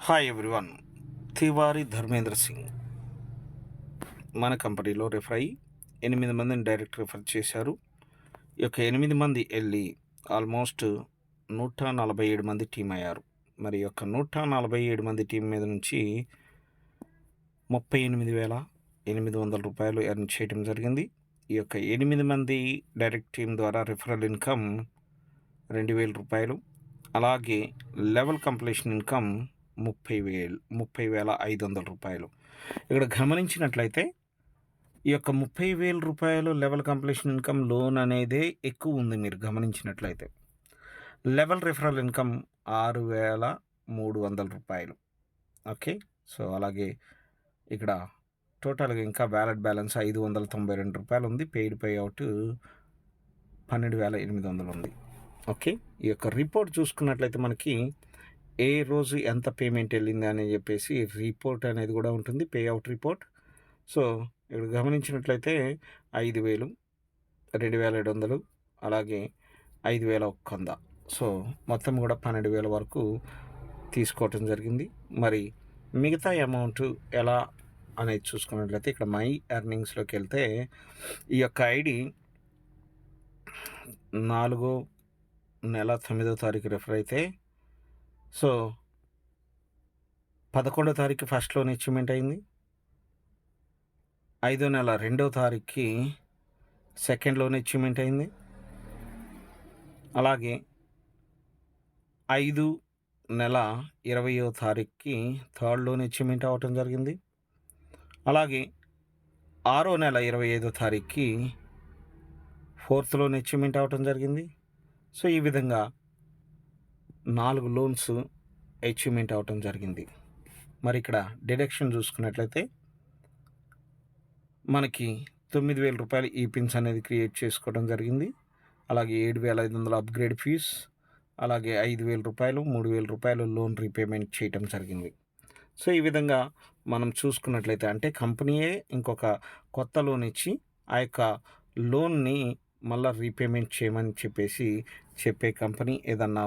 Hi everyone. Tiwari Dharmendra Singh మన కంపెనీలో refer అయ్యి 8 మందిని డైరెక్ట్ రిఫర్ చేశారు. ఈ యొక్క 8 మంది వెళ్ళి ఆల్మోస్ట్ 147 మంది టీం అయ్యారు. మరి ఈ యొక్క 147 మంది టీం మీద నుంచి 38,800 రూపాయలు ఎర్న్ చేయడం జరిగింది. ఈ యొక్క 8 మంది డైరెక్ట్ టీం ద్వారా రిఫరల్ ఇన్కమ్ 2,000 రూపాయలు. అలాగే లెవెల్ కంప్లీషన్ ఇన్కమ్ 30,500 రూపాయలు. ఇక్కడ గమనించినట్లయితే ఈ యొక్క 30,000 రూపాయలు లెవెల్ కంప్లీషన్ ఇన్కమ్ లోన్ అనేదే ఎక్కువ ఉంది. మీరు గమనించినట్లయితే లెవెల్ రిఫరల్ ఇన్కమ్ 6,300 రూపాయలు. ఓకే, సో అలాగే ఇక్కడ టోటల్గా ఇంకా వ్యాలెట్ బ్యాలెన్స్ 592 రూపాయలు ఉంది. పెయిడ్ పే అవుట్ 12,800 ఉంది. ఓకే, ఈ యొక్క రిపోర్ట్ చూసుకున్నట్లయితే మనకి ఏ రోజు ఎంత పేమెంట్ వెళ్ళింది అని చెప్పేసి రిపోర్ట్ అనేది కూడా ఉంటుంది, పే అవుట్ రిపోర్ట్. సో ఇక్కడ గమనించినట్లయితే 5,000, 2,700, అలాగే 5,100. సో మొత్తం కూడా 12,000 వరకు తీసుకోవటం జరిగింది. మరి మిగతా అమౌంట్ ఎలా అనేది చూసుకున్నట్లయితే ఇక్కడ మై ఎర్నింగ్స్లోకి వెళ్తే ఈ యొక్క ఐడి 4వ నెల 9వ తారీఖు రెఫర్ అయితే, సో 11వ తారీఖు ఫస్ట్ లోన్ అచీవ్మెంట్ అయింది. 5వ నెల 2వ తారీఖుకి సెకండ్ లోన్ అచీవ్మెంట్ అయింది. అలాగే 5 నెల 20వ తారీఖుకి థర్డ్ లోన్ అచీవ్మెంట్ అవ్వటం జరిగింది. అలాగే 6వ నెల 25వ తారీఖుకి ఫోర్త్ లోన్ అచీవ్మెంట్ అవ్వటం జరిగింది. సో ఈ విధంగా 4 లోన్స్ అచీవ్మెంట్ అవ్వటం జరిగింది. మరి ఇక్కడ డిడక్షన్ చూసుకున్నట్లయితే మనకి 9,000 రూపాయలు ఈ పిన్స్ అనేది క్రియేట్ చేసుకోవడం జరిగింది. అలాగే 7,500 అప్గ్రేడ్ ఫీజ్, అలాగే 5,000 రూపాయలు, 3,000 రూపాయలు లోన్ రీపేమెంట్ చేయటం జరిగింది. సో ఈ విధంగా మనం చూసుకున్నట్లయితే అంటే కంపెనీయే ఇంకొక కొత్త లోన్ ఇచ్చి ఆ యొక్క లోన్ని మళ్ళీ రీపేమెంట్ చేయమని చెప్పేసి చెప్పే కంపెనీ ఏదన్నా